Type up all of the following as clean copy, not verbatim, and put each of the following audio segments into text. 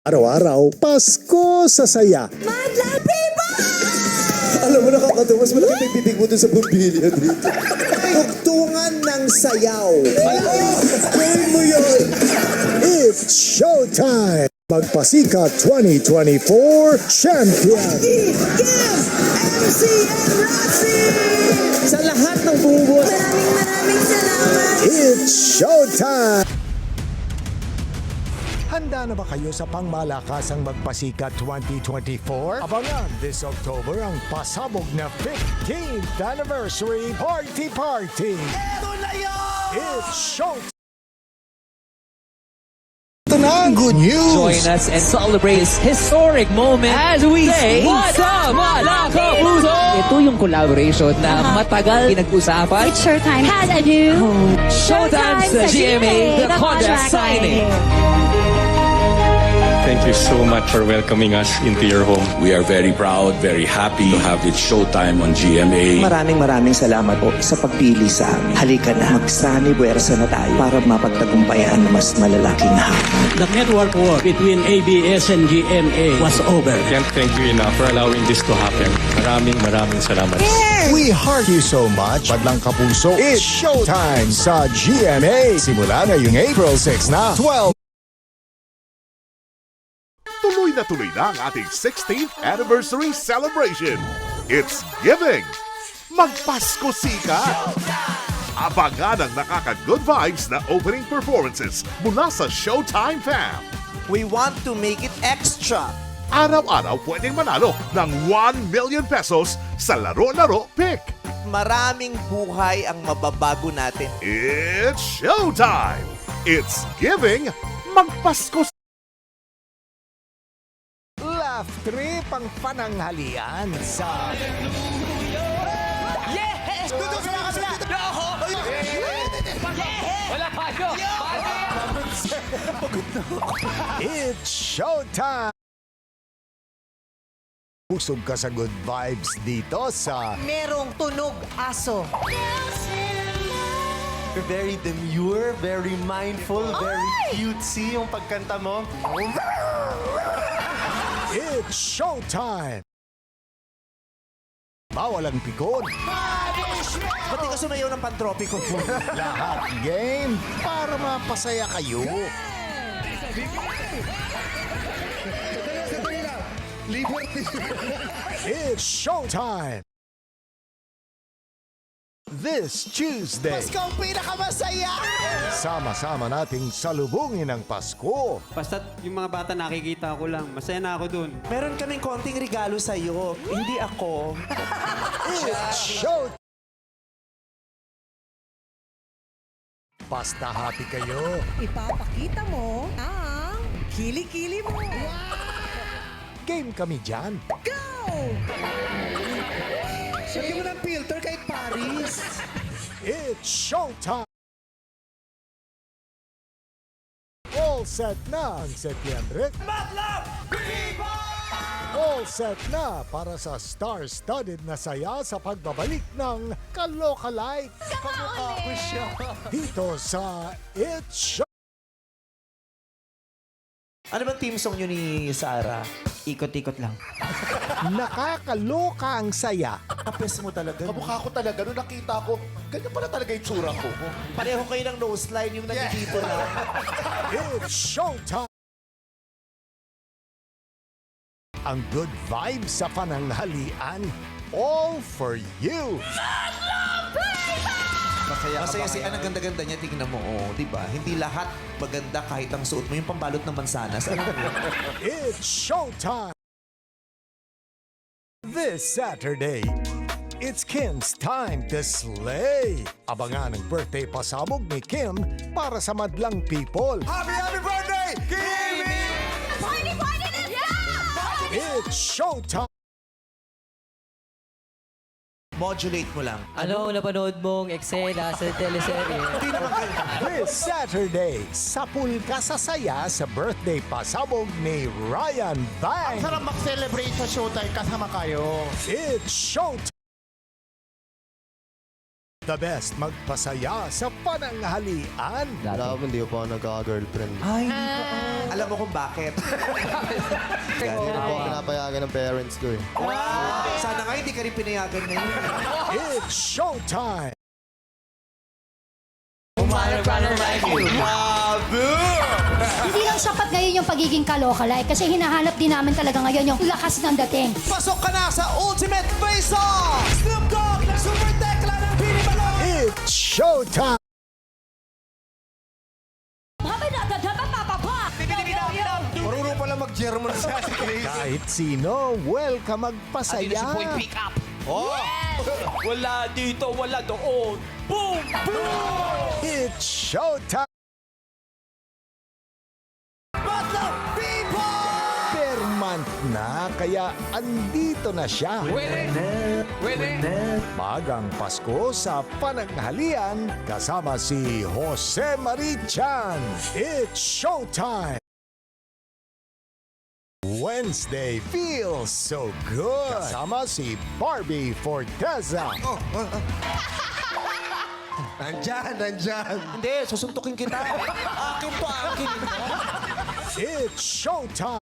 Araw-araw, Pasko sa saya. Madlang people! Alam mo, nakakatawa. Mas malaki may bibig mo dun sa pambilya dito. Tugtungan ng sayaw. Gawin mo yun. It's showtime! Magpasika 2024 Champion! Kim, MC, and Roxy! Sa lahat ng bumubuo. Maraming salamat! It's showtime! Handa na ba kayo sa pangmalakasang Magpasika 2024? Abangan this October ang pasabog na 15th Anniversary Party! Eto na yun! It's showtime! Ito na ang good news! Join us and celebrate this historic moment as we say, What's up, mga kapuso? Ito yung collaboration na matagal pinag-usapan. It's Showtime has a new Showtime sa GMA, the contract signing. Thank you so much for welcoming us into your home. We are very proud, very happy to have it Showtime on GMA. Maraming salamat po sa pagpili sa amin. Halika na, magsani buwersa na tayo para mapagtagumpayan ang mas malalaking hamon. The network war between ABS and GMA was over. Can't thank you enough for allowing this to happen. Maraming salamat. We heart you so much, Madlang Kapuso. It's showtime sa GMA. Simula ngayong April 6 na, 12. Tuloy na ang ating 16th anniversary celebration. It's giving! Magpasko sika! Abangan ang nakaka-good vibes na opening performances mula sa Showtime fam. We want to make it extra. Araw-araw pwedeng manalo ng 1 million pesos sa Laro-Laro Pick. Maraming buhay ang mababago natin. It's Showtime! It's giving! Magpasko Laugh trip ang pananghalian sa... Yes! Wala kayo! It's showtime! Busog ka sa good vibes dito sa... Merong tunog aso. Very demure, very mindful, very cutesy yung pagkanta mo. It's showtime! Bawal ang pikon. Ba't di ka sumayaw ng pantropiko po? Lahat game para mapasaya kayo. It's showtime! This Tuesday, Pasko ang pinakamasaya! sama-sama nating salubungin ang Pasko. Basta't yung mga bata nakikita ko lang, masaya na ako dun. Meron kaming konting regalo sa'yo. Hindi ako. It's show. Basta happy kayo. Ipapakita mo ang kili-kili mo. Game kami dyan. Go! Sige mo ng filter kay Paris. It's showtime! All set na ang Setyembre. All set na para sa star-studded na saya sa pagbabalik ng Kaloka Life. Kamukha ko siya. Dito sa It's Show. Ano bang team song nyo ni Sarah? Ikot-ikot lang. Nakakaloka ang saya. Kapes mo talaga. Kamukha ko talaga. Nung nakita ko, ganyan pala talaga yung tsura ko. Pareho kayo ng nose line yung nandito na. It's showtime! Ang good vibes sa pananghalian, all for you! Masaya si ang ganda-ganda niya, tingnan mo, oh, di ba? Hindi lahat maganda kahit ang suot mo, yung pambalot ng mansanas. Alam mo? It's showtime! This Saturday, it's Kim's time to slay! Abangan ang birthday pasabog ni Kim para sa madlang people. Happy birthday, Kimi! Party na! Yeah! It's showtime! Modulate mo lang. Ano napanood mong eksena sa teleserye? This Saturday, sapul ka sa saya sa birthday pasabog ni Ryan Bang! Sarap mag-celebrate sa Showtime kasama kayo. It's showtime! The best magpasaya sa pananghalian. Dati. Ay, hindi pa. Alam mo, kung bakit. Hindi na po ako pinapayagan ng parents ko eh. Sana nga hindi ka rin pinayagan ngayon. It's showtime! Hindi lang sapat ngayon yung pagiging kalokalay kasi hinahanap din namin talaga ngayon yung lakas ng dating. Pasok ka na sa Ultimate Face-Off! Snoop Dogg ng Super Tekla ng Pini Balon! It's showtime! Marunong pala mag-German sa Kahit sino, welcome magpasaya. Oh! Wala dito, wala doon. Boom! It's showtime! Battle People! Per month na, kaya andito na siya. Magang Pasko sa pananghalian kasama si Jose Marichan. It's showtime! Wednesday feels so good. Kasama si Barbie Forteza. Nandyan. Hindi, susuntukin kita. Akin to, akin. It's showtime!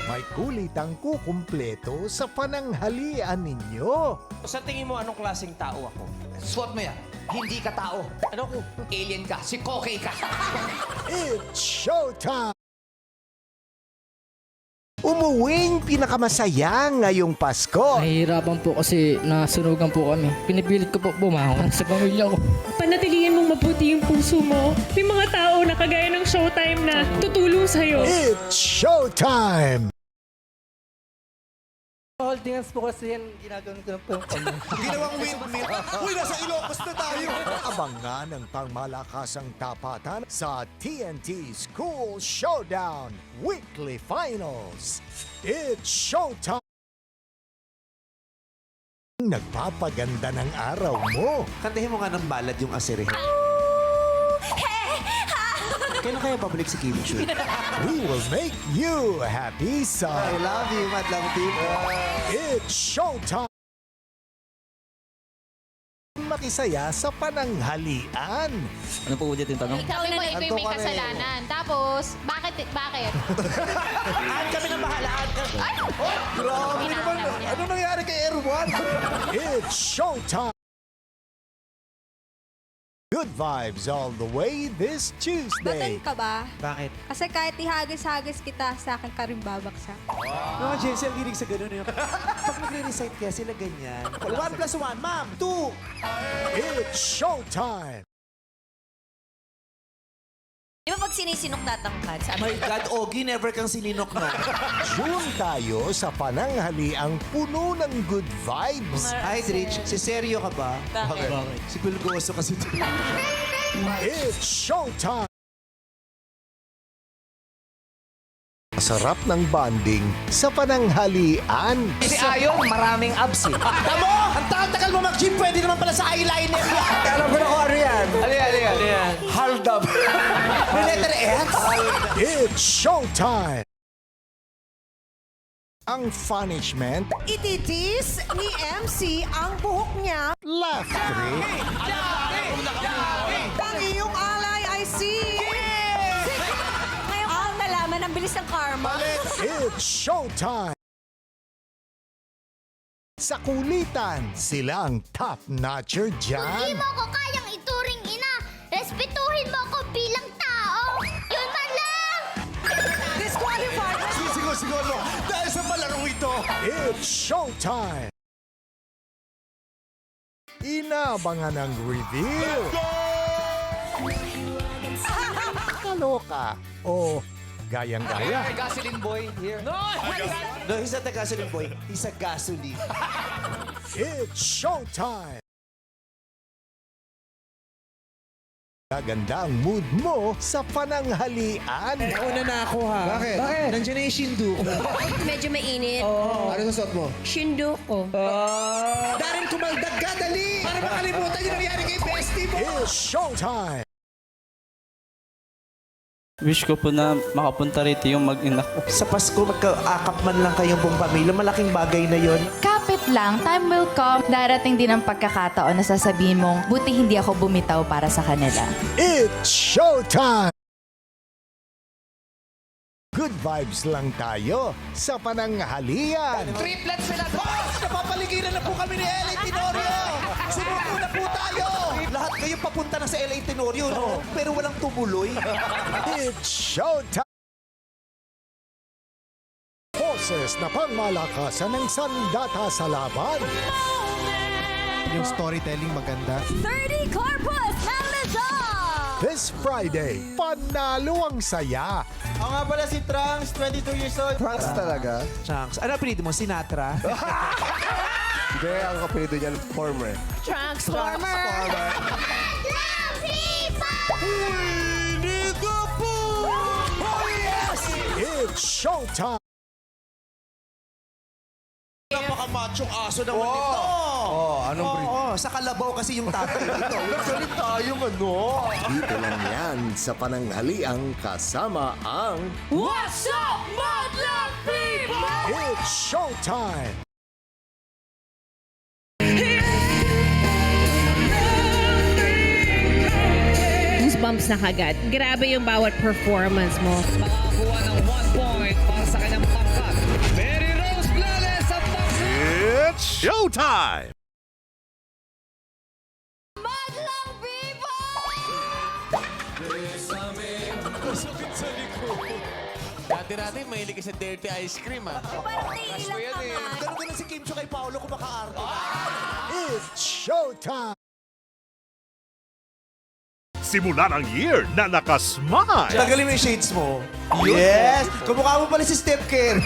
May kulitang kukumpleto sa pananghalian ninyo. Sa tingin mo, anong klaseng tao ako? Suot mo yan. Hindi ka tao. Ano ko? Alien ka. Si Kokey ka. It's showtime! Umuwing pinakamasaya ngayong Pasko. Nahihirapan po kasi nasunugan po kami. Pinipilit ko po bumangon sa pamilya ko. Panatilihin mong mabuti yung puso mo. May mga tao na kagaya ng Showtime na tutulong sa'yo. It's showtime! Holding hands po kasi yan, ginagawin ko na po yung kanya. Ginawang windmill. Uy, nasa Ilocos na tayo. Abangan ang pangmalakasang tapatan sa TNT School Showdown Weekly Finals. It's showtime! Nagpapaganda ng araw mo. Kantahin mo nga ng ballad yung asere. Kailan kaya pabalik si Kim Chu? We will make you happy sa I love you, madlang people. It's showtime! Makisaya sa pananghalian. Ano po ulit yung tanong? Ikaw na ikaw may kasalanan. Tapos, bakit? Aan kami ng bahalaan. Ay! Grabe naman. Ano nangyari kay Erwan? It's showtime! Good vibes all the way this Tuesday. Ka ba? Bakit? Kasi kahit ihagis-hagis kita, sa akin ka rin babaksa. Mga Jensen, ang ginig sa gano'n yun. Pag nagre-recite kaya sila ganyan. 1 plus 1, ma'am. 2. It's showtime! Di ba pag sinisinok tatangkad? My God, Ogie, never kang sininok na. June tayo sa pananghaliang puno ng good vibes. Hi, Rich. Si seryo ka ba? Bakit? Si Pulgoso kasi. It's showtime! Sarap ng bonding sa pananghalian. Si Ayon, maraming abs eh. Tamo! Ang tagal mo mag-gym, pwede naman pala sa eyeliner. Alam mo na kung ano yan. Ano yan? Hold up. May letter X? It's showtime! Ang punishment, Ititis ni MC ang buhok niya. laugh trick, Ang iyong alay ay si... Ngayon ang nalaman ang bilis ng karma. it's showtime! Sa kulitan, sila ang top-notcher dyan. mo ko kayang ituring ina. Respetuhin mo ko bilang tao. Yun man lang! Disqualified. Siguro. Dahil sa palarong ito. It's showtime! Inabangan ang reveal. Kaloka o gayang-gaya. Gasoline boy here. No! No, he's not a gasoline boy. He's a gasoline. It's showtime! Gaganda ang mood mo sa pananghalian. Una na ako, ha? Bakit? Nandiyan na yung Shinduko. Medyo mainit. Ano sa suot mo? Shinduko. Darin kumaldag ka, dali! Para makalimutan yung nangyari kay bestie mo! It's showtime! Wish ko po na makapunta rito yung mag-ina ko. Sa Pasko, magkaakap man lang kayong buong pamilya. Malaking bagay na yon. Kapit wait lang, time will come. Darating din ang pagkakataon na sasabihin mong, buti hindi ako bumitaw para sa kanila. It's showtime! Good vibes lang tayo sa pananghalian. Triplets sila. Napapaligiran na po kami ni LA Tenorio! Sumuko na po tayo! Lahat kayo papunta na sa LA Tenorio, no? Pero walang tumuloy. It's showtime! Boses na pangmalakasan ng sandata sa laban. Yung storytelling maganda. 30 Corpus Melissa! This Friday, panalo ang saya. Ako nga pala si Trunks, 22 years old. Trunks talaga? Trunks. Ano apelido mo? Sinatra? Hindi, ang apelido niya, Former. Transformer! Winnie the Pooh! Oh, yes! It's showtime! Napaka-machong aso naman nito. Anong breed? Sa Kalabaw kasi yung tatay nito. Galit tayong ano. Dito lang yan sa pananghaliang kasama ang What's up, Madlang People? It's showtime! Goosebumps na kagad. Grabe yung bawat performance mo. Makakuha ng 1 point para sa kanyang pangkat. Mary Rose Flores at It's showtime! Madlang People! Dati mahilig ka sa dirty ice cream, ah. Parang naiilang ka nga. Ganun si Kim Cho kay Paolo kumakaarte. It's showtime! Simulan ang year na nakasmile. Tagalin mo yung shades mo. Yes! Kumukha mo pala si Steph Curry.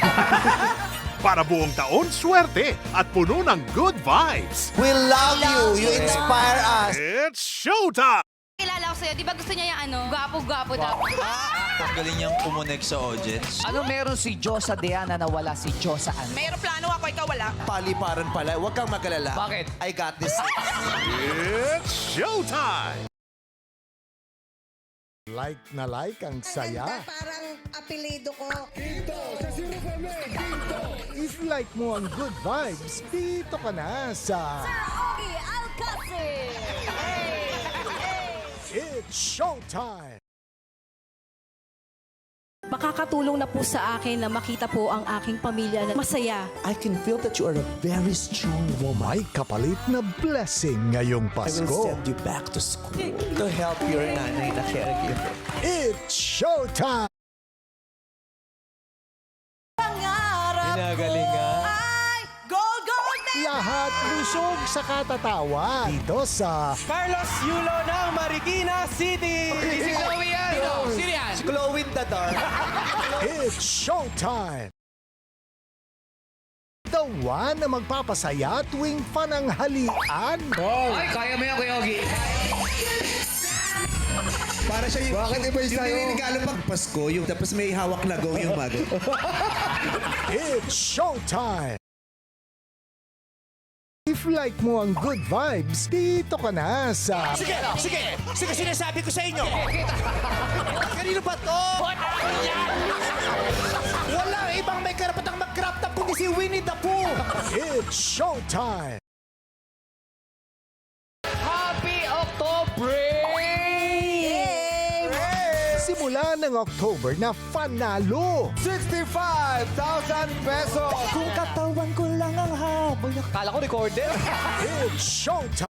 Para buong taon, swerte at puno ng good vibes. We love you. You inspire us. It's showtime! Kilala ko sa'yo, di ba gusto niya yung ano? Gwapo-gwapo daw. Ang galing niyang kumonek sa audience. Ano meron si Josa Diana na wala si Josa Ann? Mayroong plano ako, ikaw wala. Paliparan pala. Huwag kang magalala. Bakit? I got this. It's showtime! Like na like ang saya. Parang apelido ko. If like mo ang good vibes, dito ka na sa Ogie Alcacil! It's showtime! Makakatulong na po sa akin na makita po ang aking pamilya na masaya. I can feel that you are a very strong woman. May kapalit na blessing ngayong I will Pasko. send you back to school to help your nanay na caregiver. It's showtime! Ginagalingan. Gold, gold na! Lahat lusog sa katatawa dito sa Carlos Yulo ng Marikina City! Si Chloe yan! Sino yan? Si Chloe in the dark. It's showtime! The one na magpapasaya tuwing pananghalian. Ay, kaya mo yan, Kuya Ogie. Para siya yung... Bakit iba yung sa'yo? Yung regalo pag Pasko, yung tapos may hawak na go yung mago. It's showtime! If like mo ang good vibes, dito ka na sa Sige, sinasabi ko sa inyo. Kanino ba to? Wala ibang may karapatang mag-crop top kundi si Winnie the Pooh. It's showtime! Happy October! Simula ng October na panalo! 65,000 pesos. Kung katawan ko lang ang habol. Kala ko recorder. It's showtime!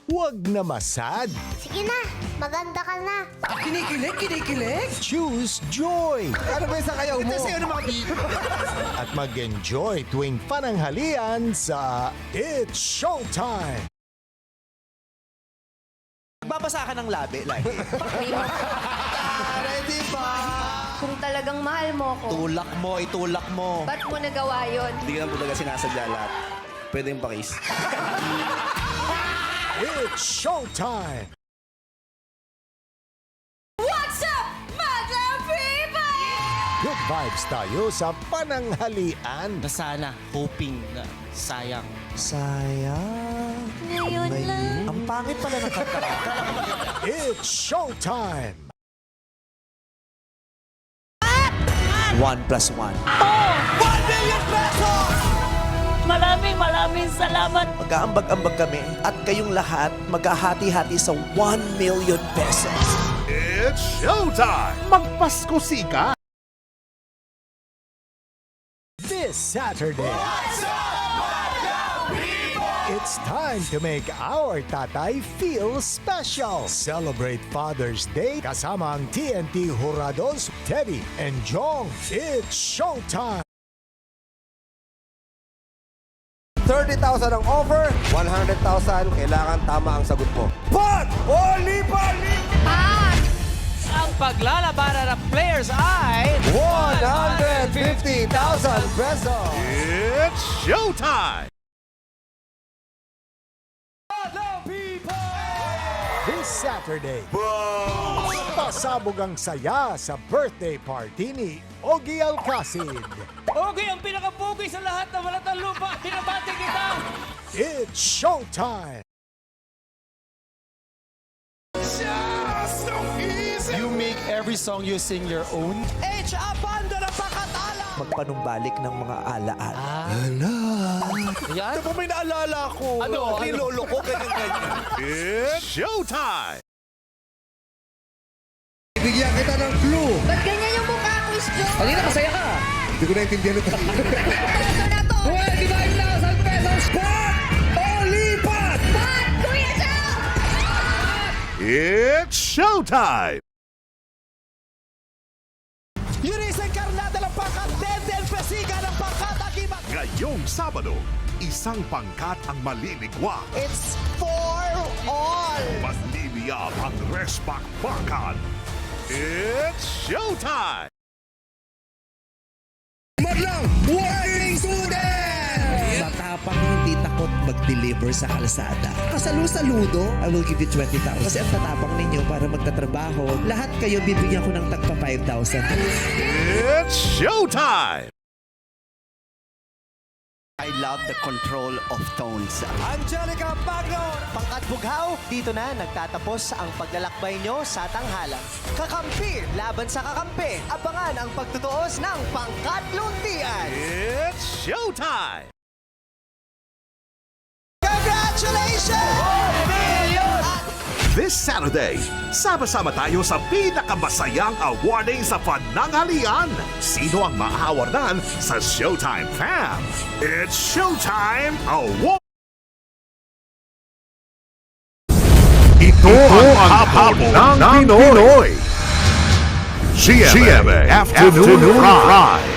Huwag na masad. Sige na, maganda ka na. Kinikilig. Choose joy. Ano ba yung sakayaw mo? Ito sa'yo ng mga At mag-enjoy tuwing pananghalian sa It's Showtime! Babasa ka ng labi lagi. Ready ba? Kung talagang mahal mo ko, Itulak mo. ba't mo nagawa yun? Hindi ka lang po talaga sinasadya lahat. Pwede yung pakis. It's Showtime! What's up, Madlang People? Good vibes tayo sa pananghalian. Na sana, hoping na sayang. Sayang. Ngayon lang. Ang pangit pala ng kanta. It's Showtime! 1+1. Oh! million pesos! Maraming salamat. Mag-aambag-ambag kami at kayong lahat maghahati-hati sa 1 million pesos. It's showtime! Magpasko ka! This Saturday, it's time to make our tatay feel special. Celebrate Father's Day kasama ang TNT Jurados, Teddy and Jong. It's showtime! 30,000 ang offer, 100,000 kailangan tama ang sagot mo. Pat! O lipa! Ang paglalabanan ng players ay 150,000 pesos! It's showtime! This Saturday, pasabog ang saya sa birthday party ni Ogie Alcacid. Okay, ang pinakapugi sa lahat ng malatang lupa. Pinabati kita! It's showtime! You make every song you sing your own? Magpanumbalik ng mga alaala. Yan? Ano may naalala ko? Ano? Lolo ko, ganyan-ganyan. It's showtime! Bigyan kita ng clue. Ba't ganyan yung mukha ko, Joe? Kanina masaya ka. Hindi ko naintindihan ito. Peso na to! 25,000 pesos! Pat! O lipat! Pat! Kuya Joe! It's showtime! Yurisen Carnada ng pangkat, Dendel Pesiga ng pangkat, Akibat. Ngayong Sabado, isang pangkat ang maliligwak. It's for all. Mas liliyab ang respakbakan. It's showtime! Madlang, working student! Matapang hindi takot mag-deliver sa kalsada. Kasalu-saludo, I will give you 20,000. Kasi ang tatapang ninyo para magtatrabaho, lahat kayo bibigyan ko ng tagpa 5,000. It's showtime! I love the control of tones. Angelica Magno, pangkat bughaw, dito na nagtatapos ang paglalakbay nyo sa tanghalan. Kakampi, laban sa kakampi, abangan ang pagtutuos ng pangkat luntian. It's showtime! Congratulations! This Saturday, sama-sama tayo sa pinakamasayang awarding sa pananghalian. Sino ang maahawardan sa Showtime Fam? It's Showtime Award! Ito ang habol ng Pinoy. GMA Afternoon Pride.